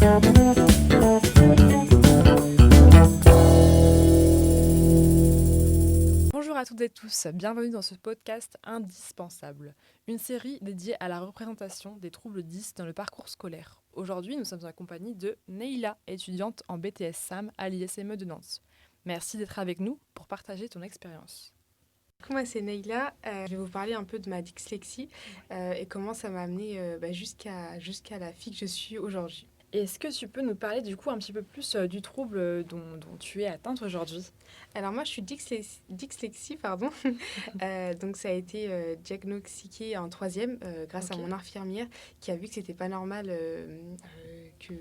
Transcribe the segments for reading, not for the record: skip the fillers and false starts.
Bonjour à toutes et tous, bienvenue dans ce podcast indispensable, une série dédiée à la représentation des troubles 10 dans le parcours scolaire. Aujourd'hui, nous sommes en compagnie de Neila, étudiante en BTS SAM à l'ISME de Nantes. Merci d'être avec nous pour partager ton expérience. Moi, c'est Neila. Je vais vous parler un peu de ma dyslexie et comment ça m'a amenée jusqu'à la fille que je suis aujourd'hui. Est-ce que tu peux nous parler du coup un petit peu plus du trouble dont tu es atteinte aujourd'hui ? Alors moi, je suis dyslexie, pardon. Donc ça a été diagnostiqué en troisième grâce à mon infirmière qui a vu que c'était pas normal que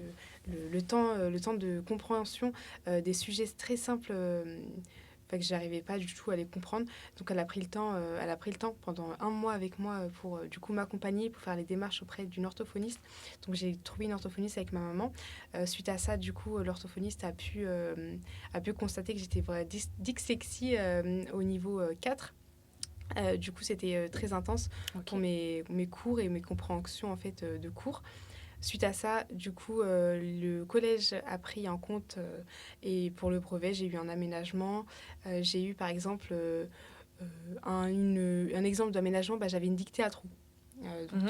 le temps de compréhension des sujets très simples. Que j'arrivais pas du tout à les comprendre. Donc elle a pris le temps pendant 1 mois avec moi pour du coup m'accompagner, pour faire les démarches auprès d'une orthophoniste. Donc j'ai trouvé une orthophoniste avec ma maman. Suite à ça, du coup, l'orthophoniste a pu constater que j'étais dyslexie au niveau 4. Du coup, c'était très intense pour mes cours et mes compréhensions en fait, de cours. Suite à ça, du coup, le collège a pris en compte et pour le brevet, j'ai eu un aménagement. J'ai eu, par exemple, un exemple d'aménagement, j'avais une dictée à trous.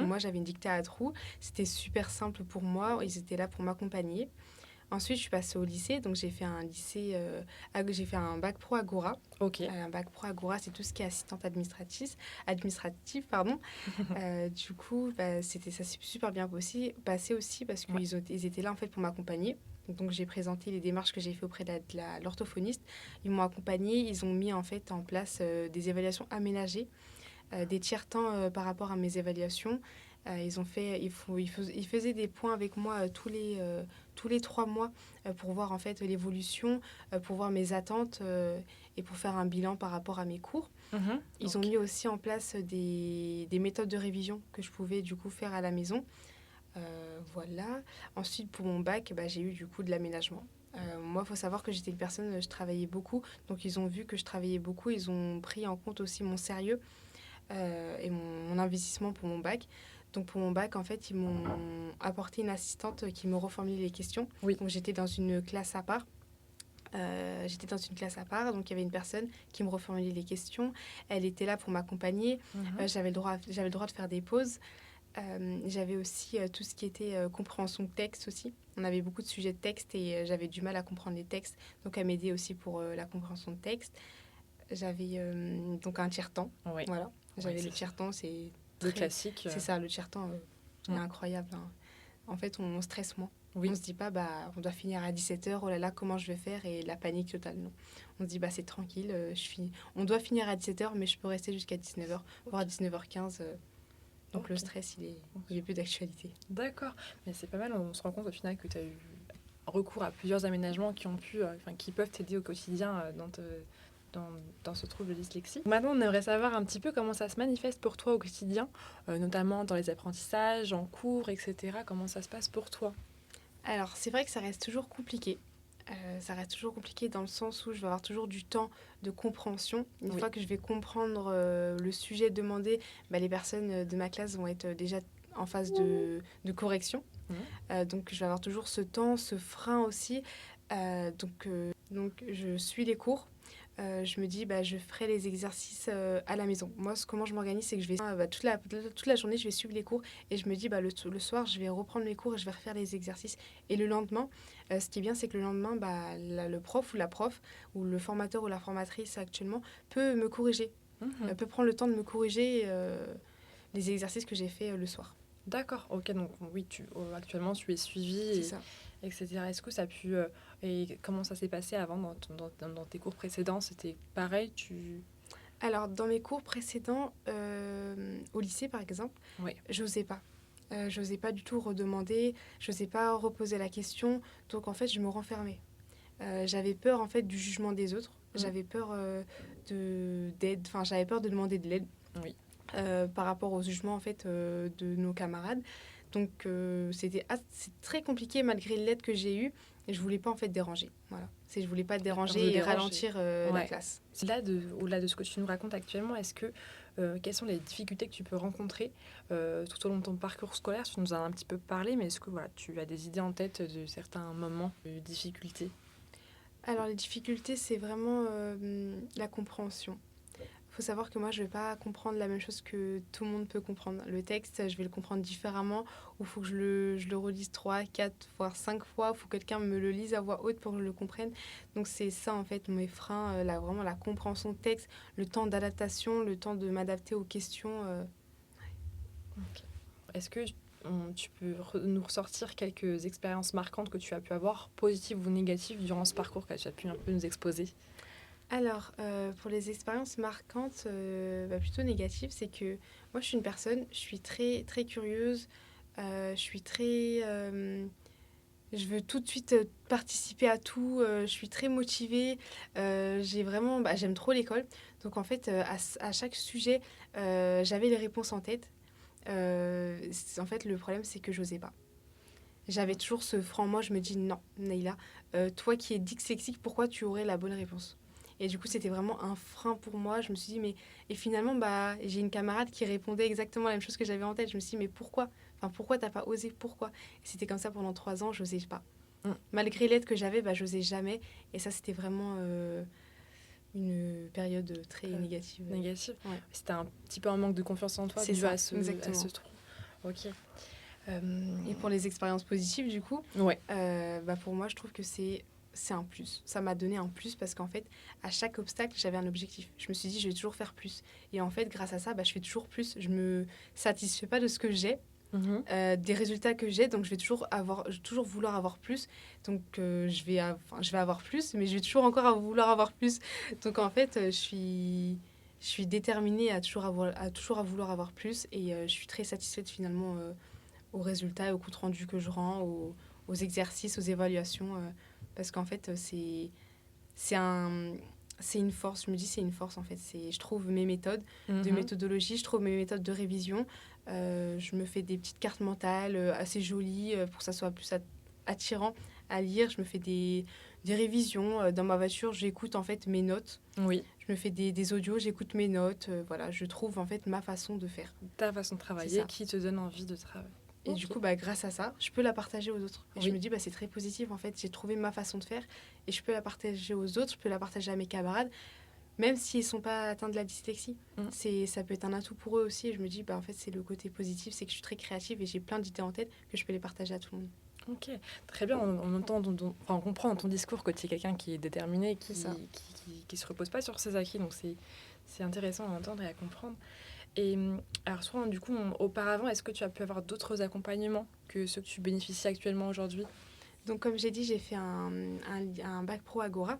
Moi, j'avais une dictée à trous. C'était super simple pour moi. Ils étaient là pour m'accompagner. Ensuite, je suis passée au lycée. Donc, j'ai fait j'ai fait un bac pro Agora. Un bac pro Agora, c'est tout ce qui est assistante administrative, pardon. Du coup, ça s'est super bien passé aussi parce qu'ils étaient là en fait pour m'accompagner. Donc j'ai présenté les démarches que j'ai fait auprès de l'orthophoniste. Ils m'ont accompagnée, ils ont mis en fait en place des évaluations aménagées, des tiers-temps par rapport à mes évaluations. Ils faisaient des points avec moi tous les 3 mois pour voir en fait l'évolution, pour voir mes attentes et pour faire un bilan par rapport à mes cours. Ils ont mis aussi en place des méthodes de révision que je pouvais du coup faire à la maison. Voilà. Ensuite, pour mon bac, j'ai eu du coup de l'aménagement. Moi, il faut savoir que j'étais une personne, je travaillais beaucoup. Donc, ils ont vu que je travaillais beaucoup. Ils ont pris en compte aussi mon sérieux et mon investissement pour mon bac. Donc, pour mon bac, en fait, ils m'ont apporté une assistante qui me reformulait les questions. Donc, j'étais dans une classe à part. Donc il y avait une personne qui me reformulait les questions. Elle était là pour m'accompagner. J'avais le droit de faire des pauses. J'avais aussi tout ce qui était compréhension de texte aussi. On avait beaucoup de sujets de texte et j'avais du mal à comprendre les textes. Donc elle m'aidait aussi pour la compréhension de texte. J'avais donc un tiers-temps. Voilà. J'avais le tiers-temps, c'est le classique. C'est ça, le tiers-temps, est incroyable. Hein. En fait, on stresse moins. On se dit pas, on doit finir à 17h, oh là là, comment je vais faire, et la panique totale, non. On se dit, c'est tranquille, on doit finir à 17h, mais je peux rester jusqu'à 19h, voire 19h15. Donc le stress, il est plus d'actualité. D'accord, mais c'est pas mal, on se rend compte au final que tu as eu recours à plusieurs aménagements qui peuvent t'aider au quotidien dans ce trouble de dyslexie. Maintenant, on aimerait savoir un petit peu comment ça se manifeste pour toi au quotidien, notamment dans les apprentissages, en cours, etc. Comment ça se passe pour toi ? Alors, c'est vrai que ça reste toujours compliqué. Ça reste toujours compliqué dans le sens où je vais avoir toujours du temps de compréhension. Une fois que je vais comprendre le sujet demandé, les personnes de ma classe vont être déjà en phase de correction. Donc, je vais avoir toujours ce temps, ce frein aussi. Donc, je suis les cours. Je me dis, je ferai les exercices à la maison. Moi, comment je m'organise, c'est que je vais toute la journée, je vais suivre les cours et je me dis, le soir, je vais reprendre mes cours et je vais refaire les exercices. Et le lendemain, ce qui est bien, c'est que le lendemain, le prof ou la prof ou le formateur ou la formatrice actuellement peut me corriger, peut prendre le temps de me corriger les exercices que j'ai fait le soir. D'accord, ok, donc oui, actuellement tu es suivie. C'est ça. Etc. Est-ce que ça a pu... et comment ça s'est passé avant dans tes cours précédents ? C'était pareil Alors, dans mes cours précédents, au lycée par exemple, j'osais pas. J'osais pas du tout redemander, j'osais pas reposer la question. Donc en fait, je me renfermais. J'avais peur en fait du jugement des autres. J'avais peur d'aide. Enfin, j'avais peur de demander de l'aide. Par rapport au jugement en fait de nos camarades. Donc c'est très compliqué malgré l'aide que j'ai eue. Et je voulais pas en fait déranger. Voilà. Je voulais pas déranger et ralentir la classe. Au-delà de ce que tu nous racontes actuellement, est-ce que quelles sont les difficultés que tu peux rencontrer tout au long de ton parcours scolaire? Tu nous en as un petit peu parlé, mais est-ce que voilà, tu as des idées en tête de certains moments de difficultés? Alors les difficultés, c'est vraiment la compréhension. Il faut savoir que moi, je ne vais pas comprendre la même chose que tout le monde peut comprendre. Le texte, je vais le comprendre différemment, ou il faut que je le relise 3, 4, voire 5 fois. Il faut que quelqu'un me le lise à voix haute pour que je le comprenne. Donc c'est ça, en fait, mes freins, vraiment la compréhension de texte, le temps d'adaptation, le temps de m'adapter aux questions. Ok. Est-ce que tu peux nous ressortir quelques expériences marquantes que tu as pu avoir, positives ou négatives, durant ce parcours que tu as pu un peu nous exposer? Alors, pour les expériences marquantes, plutôt négatives, c'est que moi, je suis une personne, je suis très, très curieuse, je suis très... je veux tout de suite participer à tout, je suis très motivée, j'aime trop l'école. Donc en fait, à chaque sujet, j'avais les réponses en tête. En fait, le problème, c'est que j'osais pas. J'avais toujours ce franc moi, je me dis non, Naïla, toi qui es dyslexique, pourquoi tu aurais la bonne réponse? Et du coup, c'était vraiment un frein pour moi. Je me suis dit, mais. Et finalement, j'ai une camarade qui répondait exactement la même chose que j'avais en tête. Je me suis dit, mais pourquoi? Enfin, pourquoi t'as pas osé? Pourquoi? Et c'était comme ça pendant 3 ans, j'osais pas. Mm. Malgré l'aide que j'avais, j'osais jamais. Et ça, c'était vraiment une période très négative. Négative. Ouais. C'était un petit peu un manque de confiance en toi C'est dû ça, à ce exactement. trou. Ok. Et pour les expériences positives, du coup, Ouais. pour moi, je trouve que c'est un plus. Ça m'a donné un plus parce qu'en fait, à chaque obstacle, j'avais un objectif. Je me suis dit, je vais toujours faire plus. Et en fait, grâce à ça, je fais toujours plus. Je me satisfais pas de ce que j'ai, Mhm. des résultats que j'ai. Donc, je vais toujours vouloir avoir plus. Donc, je vais avoir plus, mais je vais toujours encore vouloir avoir plus. Donc, en fait, je suis déterminée à vouloir avoir plus. Et je suis très satisfaite finalement aux résultats et aux comptes rendus que je rends, aux exercices, aux évaluations. Parce qu'en fait, c'est un, c'est une force. Je me dis, c'est une force en fait. Je trouve mes méthodes de Mhm. méthodologie, je trouve mes méthodes de révision. Je me fais des petites cartes mentales assez jolies pour que ça soit plus attirant à lire. Je me fais des révisions. Dans ma voiture, j'écoute en fait mes notes. Oui, Je me fais des audios, j'écoute mes notes. Voilà, je trouve en fait ma façon de faire. ta façon de C'est travailler ça. qui te donne envie de travailler. Et Ok. du coup, grâce à ça, je peux la partager aux autres. Et je Oui. me dis, c'est très positif en fait. J'ai trouvé ma façon de faire et je peux la partager aux autres, je peux la partager à mes camarades, même s'ils ne sont pas atteints de la dyslexie. Ça peut être un atout pour eux aussi. Et je me dis, en fait, c'est le côté positif, c'est que je suis très créative et j'ai plein d'idées en tête que je peux les partager à tout le monde. Ok, très bien. On comprend dans ton discours que tu es quelqu'un qui est déterminé, C'est ça. qui se repose pas sur ses acquis. Donc c'est intéressant à entendre et à comprendre. Et alors, toi, du coup, auparavant, est-ce que tu as pu avoir d'autres accompagnements que ceux que tu bénéficies actuellement aujourd'hui? Donc, comme j'ai dit, j'ai fait un bac pro Agora.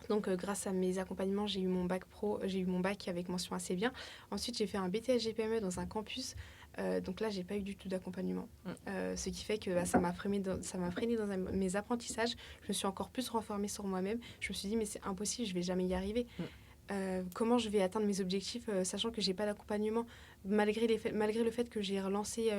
Donc, grâce à mes accompagnements, j'ai eu mon bac pro, j'ai eu mon bac avec mention assez bien. Ensuite, j'ai fait un BTS GPME dans un campus. Donc là, j'ai pas eu du tout d'accompagnement. Ce qui fait que ça m'a freiné dans mes apprentissages. Je me suis encore plus renfermée sur moi-même. Je me suis dit, mais c'est impossible, je vais jamais y arriver. Comment je vais atteindre mes objectifs sachant que j'ai pas d'accompagnement malgré le fait que j'ai relancé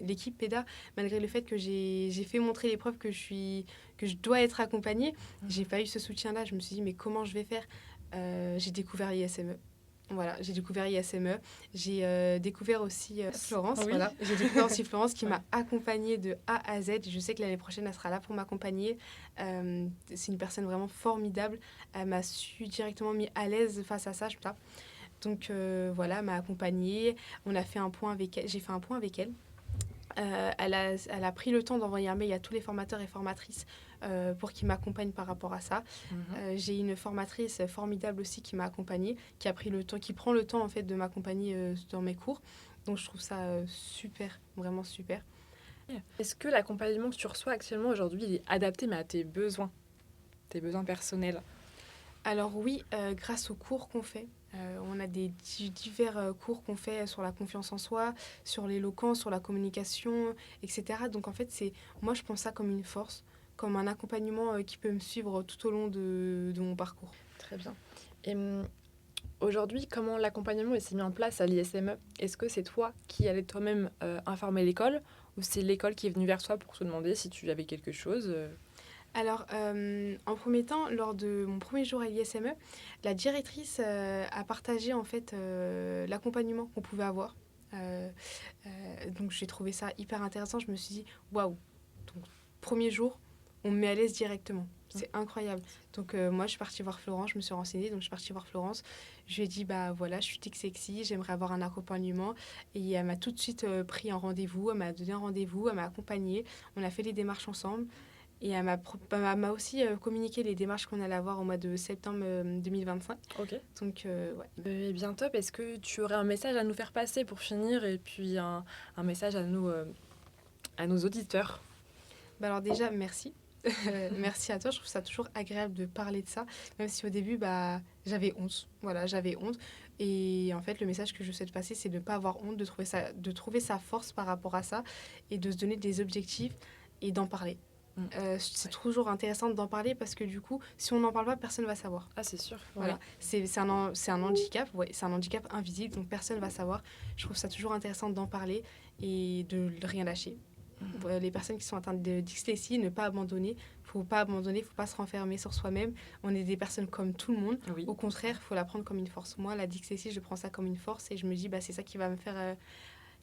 l'équipe PEDA, malgré le fait que j'ai fait montrer les preuves que je dois être accompagnée, j'ai pas eu ce soutien-là. Je me suis dit, mais comment je vais faire? J'ai découvert ISME. Voilà, j'ai découvert ISME. J'ai découvert aussi Florence. Oui. Voilà. J'ai découvert aussi Florence qui m'a accompagnée de A à Z. Je sais que l'année prochaine, elle sera là pour m'accompagner. C'est une personne vraiment formidable. Elle m'a directement mis à l'aise face à ça. Donc voilà, elle m'a accompagnée. On a fait un point avec elle. J'ai fait un point avec elle. Elle a pris le temps d'envoyer un mail à tous les formateurs et formatrices pour qu'ils m'accompagnent par rapport à ça. J'ai une formatrice formidable aussi qui m'a accompagnée, qui prend le temps en fait de m'accompagner dans mes cours. Donc je trouve ça super, vraiment super. Est-ce que l'accompagnement que tu reçois actuellement aujourd'hui, il est adapté mais à tes besoins personnels? Alors oui, grâce aux cours qu'on fait, on a des divers cours qu'on fait sur la confiance en soi, sur l'éloquence, sur la communication, etc. Donc en fait, moi je pense ça comme une force, comme un accompagnement qui peut me suivre tout au long de mon parcours. Très bien. Et aujourd'hui, comment l'accompagnement s'est mis en place à l'ISME? Est-ce que c'est toi qui allais toi-même informer l'école ou c'est l'école qui est venue vers toi pour te demander si tu avais quelque chose Alors, en premier temps, lors de mon premier jour à l'ISME, la directrice a partagé en fait l'accompagnement qu'on pouvait avoir. Euh, donc, j'ai trouvé ça hyper intéressant. Je me suis dit, waouh, donc premier jour, on me met à l'aise directement. C'est incroyable. Donc, moi, je suis partie voir Florence, je me suis renseignée, donc je suis partie voir Florence. Je lui ai dit, bah voilà, je suis tic sexy, j'aimerais avoir un accompagnement. Et elle m'a tout de suite pris un rendez-vous, elle m'a donné un rendez-vous, elle m'a accompagnée. On a fait les démarches ensemble. Et elle m'a aussi communiqué les démarches qu'on allait avoir au mois de septembre 2025. Ok. Donc, ouais. Eh bien top, est-ce que tu aurais un message à nous faire passer pour finir et puis un message à nos auditeurs? Bah alors déjà, merci. Merci à toi. Je trouve ça toujours agréable de parler de ça, même si au début, bah, j'avais honte. Voilà, j'avais honte. Et en fait, le message que je souhaite passer, c'est de ne pas avoir honte, de trouver sa force par rapport à ça et de se donner des objectifs et d'en parler. C'est toujours intéressant d'en parler parce que du coup, si on n'en parle pas, personne ne va savoir. Ah, c'est sûr. Voilà, c'est un handicap, ouais, c'est un handicap invisible, donc personne ne va savoir. Je trouve ça toujours intéressant d'en parler et de rien lâcher. Les personnes qui sont atteintes de dyslexie, ne pas abandonner. Faut pas abandonner, faut pas se renfermer sur soi-même. On est des personnes comme tout le monde. Oui. Au contraire, il faut la prendre comme une force. Moi, la dyslexie, je prends ça comme une force et je me dis, bah, c'est ça qui va me faire,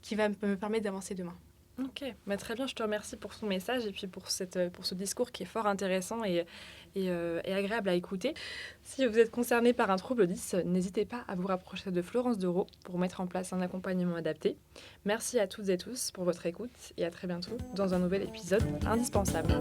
qui va me permettre d'avancer demain. Ok, bah, très bien, je te remercie pour ton message et puis pour ce discours qui est fort intéressant et agréable à écouter. Si vous êtes concerné par un trouble 10, n'hésitez pas à vous rapprocher de Florence Dereau pour mettre en place un accompagnement adapté. Merci à toutes et tous pour votre écoute et à très bientôt dans un nouvel épisode indispensable.